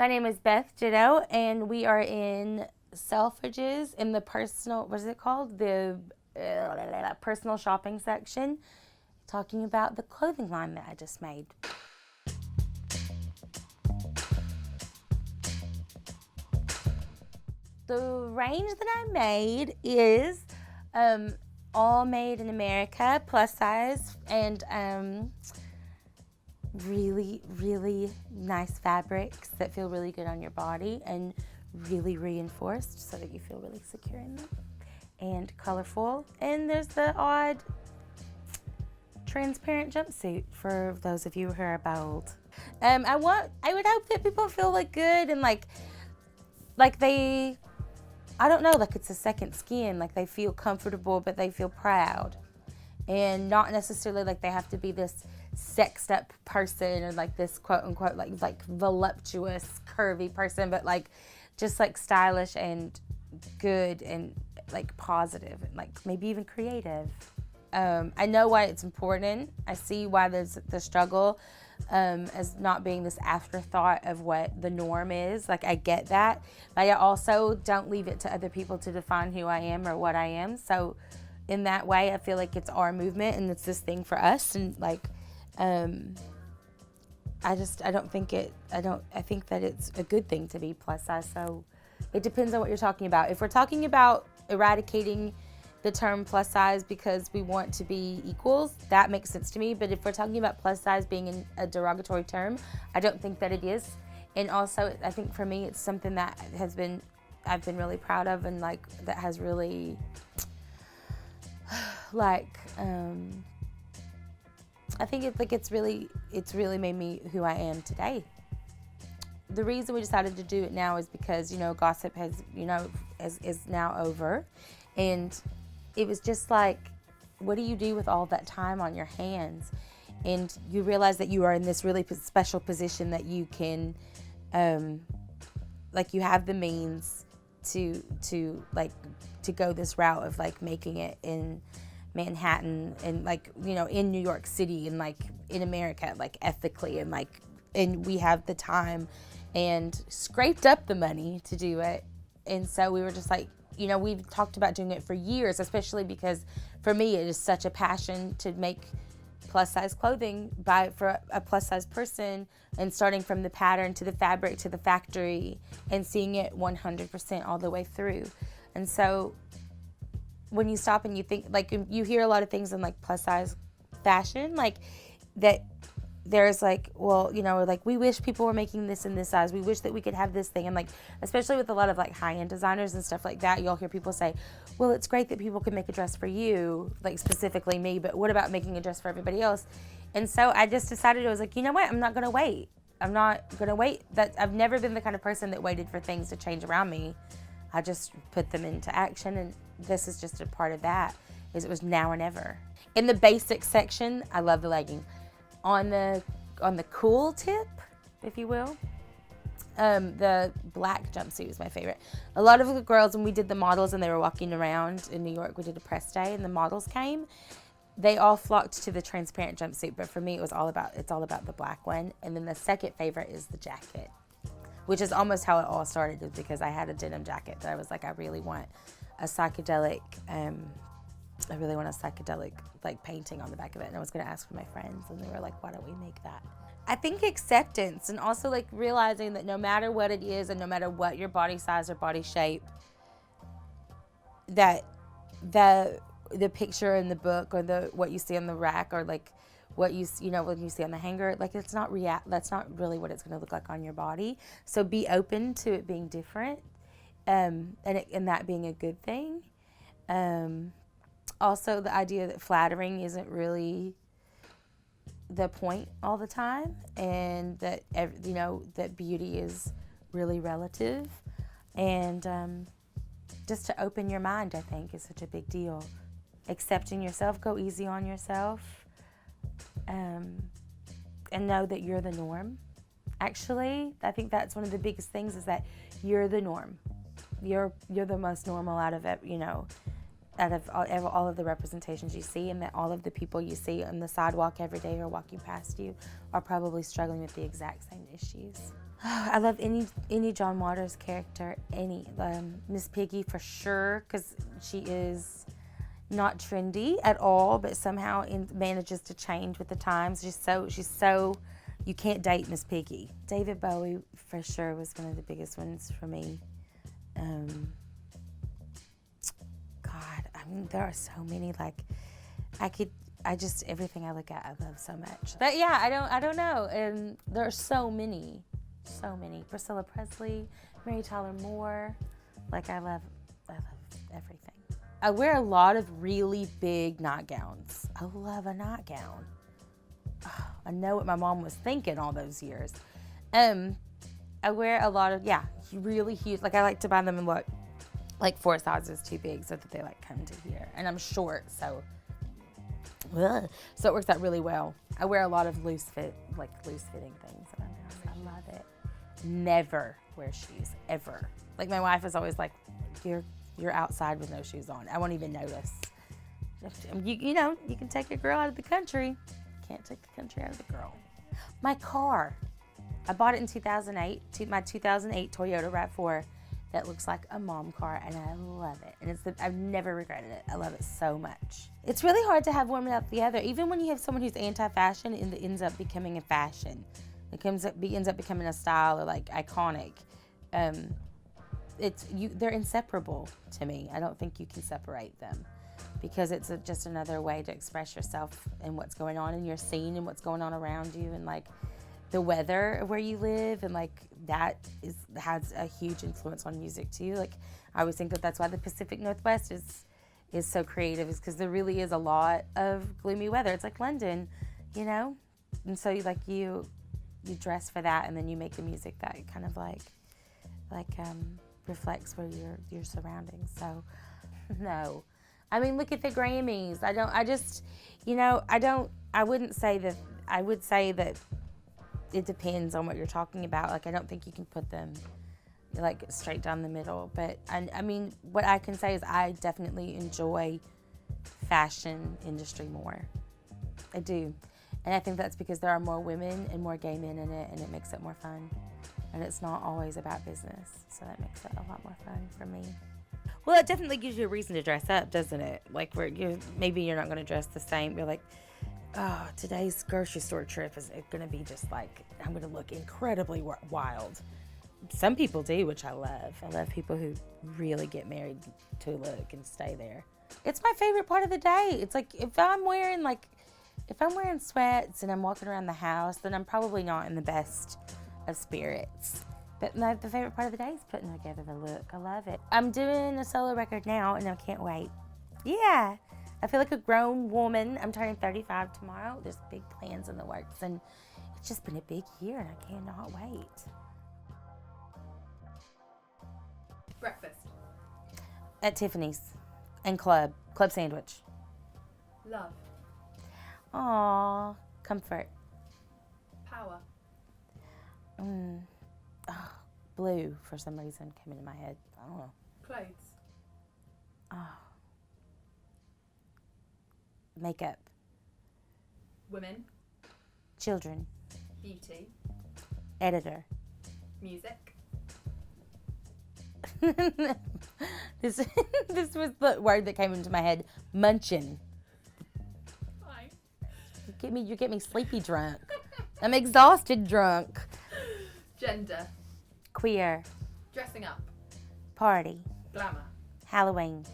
My name is Beth Ditto, and we are in Selfridges in the personal, what is it called? The personal shopping section, talking about the clothing line that I just made. The range that I made is all made in America, plus size, and really, really nice fabrics that feel really good on your body and really reinforced so that you feel really secure in them, and colorful. And there's the odd transparent jumpsuit for those of you who are bold. I would hope that people feel like good and like they, I don't know, like it's a second skin, like they feel comfortable but they feel proud, and not necessarily like they have to be this sexed up person or like this quote unquote like voluptuous curvy person, but like just like stylish and good and like positive and like maybe even creative. I know why it's important. I see why there's the struggle as not being this afterthought of what the norm is. Like, I get that, but I also don't leave it to other people to define who I am or what I am. So in that way, I feel like it's our movement and it's this thing for us. And like, I think that it's a good thing to be plus size. So it depends on what you're talking about. If we're talking about eradicating the term plus size because we want to be equals, that makes sense to me. But if we're talking about plus size being a derogatory term, I don't think that it is. And also, I think for me, it's something that I've been really proud of, and like that has really like I think it's really made me who I am today. The reason we decided to do it now is because, gossip has, is now over. And it was just like, what do you do with all that time on your hands? And you realize that you are in this really special position that you can, you have the means to go this route of like making it in Manhattan and in New York City and like in America, like ethically, and we have the time and scraped up the money to do it. And so we were just like, we've talked about doing it for years, especially because for me it is such a passion to make plus size clothing for a plus size person, and starting from the pattern to the fabric to the factory and seeing it 100% all the way through. And so when you stop and you think, like, you hear a lot of things in like plus size fashion, like that there's like, well, like we wish people were making this in this size. We wish that we could have this thing. And like, especially with a lot of like high-end designers and stuff like that, you'll hear people say, well, it's great that people can make a dress for you, like specifically me, but what about making a dress for everybody else? And so I just decided, I was like, you know what? I'm not going to wait. I've never been the kind of person that waited for things to change around me. I just put them into action, and this is just a part of that, is it was now or never. In the basic section, I love the legging. On the cool tip, if you will, the black jumpsuit is my favorite. A lot of the girls, when we did the models and they were walking around in New York, we did a press day and the models came, they all flocked to the transparent jumpsuit, but for me it's all about the black one. And then the second favorite is the jacket, which is almost how it all started, is because I had a denim jacket that I was like, I really want a psychedelic like painting on the back of it. And I was going to ask for my friends, and they were like, why don't we make that? I think acceptance, and also like realizing that no matter what it is and no matter what your body size or body shape, that the picture in the book or what you see on the rack, or like what when you see on the hanger, like that's not really what it's going to look like on your body. So be open to it being different, and that being a good thing. Also, the idea that flattering isn't really the point all the time, and that that beauty is really relative, and just to open your mind, I think, is such a big deal. Accepting yourself, go easy on yourself, and know that you're the norm. Actually, I think that's one of the biggest things, is that you're the norm. You're the most normal out of it, out of all of the representations you see, and that all of the people you see on the sidewalk every day or walking past you are probably struggling with the exact same issues. I love any John Waters character, any Miss Piggy for sure, because she is not trendy at all, but somehow manages to change with the times. She's so you can't date Miss Piggy. David Bowie for sure was one of the biggest ones for me. God, I mean there are so many. Like everything I look at I love so much. But yeah, I don't know. And there are so many. Priscilla Presley, Mary Tyler Moore. Like I love everything. I wear a lot of really big nightgowns. I love a nightgown. Oh, I know what my mom was thinking all those years. I wear a lot of, really huge. Like I like to buy them in like 4 sizes too big so that they like come to here. And I'm short, so it works out really well. I wear a lot of loose fitting things around the house. I love it. Never wear shoes, ever. Like my wife is always like, you're outside with no shoes on. I won't even notice. You know, you can take a girl out of the country. Can't take the country out of the girl. My car. I bought it in 2008, my 2008 Toyota RAV4 that looks like a mom car, and I love it. And I've never regretted it. I love it so much. It's really hard to have one without the other. Even when you have someone who's anti-fashion, it ends up becoming a fashion. It ends up becoming a style or like iconic. They're inseparable to me. I don't think you can separate them because it's just another way to express yourself and what's going on in your scene and what's going on around you and like the weather where you live, and like that has a huge influence on music too. Like I always think that's why the Pacific Northwest is so creative, is because there really is a lot of gloomy weather. It's like London, you know, and so you dress for that, and then you make the music that kind of like reflects where your surroundings. So no, I mean look at the Grammys. I wouldn't say that. I would say that it depends on what you're talking about. Like I don't think you can put them like straight down the middle. But I mean what I can say is I definitely enjoy fashion industry more. I do. And I think that's because there are more women and more gay men in it, and it makes it more fun. And it's not always about business, so that makes it a lot more fun for me. Well, it definitely gives you a reason to dress up, doesn't it? Like maybe you're not going to dress the same. You're like, oh, today's grocery store trip is going to be just like, I'm going to look incredibly wild. Some people do, which I love. I love people who really get married to a look and stay there. It's my favorite part of the day. It's like if I'm wearing sweats and I'm walking around the house, then I'm probably not in the best of spirits. But the favorite part of the day is putting together the look. I love it. I'm doing a solo record now, and I can't wait. Yeah, I feel like a grown woman. I'm turning 35 tomorrow. There's big plans in the works, and it's just been a big year, and I cannot wait. Breakfast. At Tiffany's and club sandwich. Love. Aww, comfort. Power. Blue for some reason came into my head. I don't know. Clothes. Makeup. Women. Children. Beauty. Editor. Music. This was the word that came into my head. Munchin'. Fine. You get me sleepy drunk. I'm exhausted drunk. Gender. Queer. Dressing up. Party. Glamour. Halloween.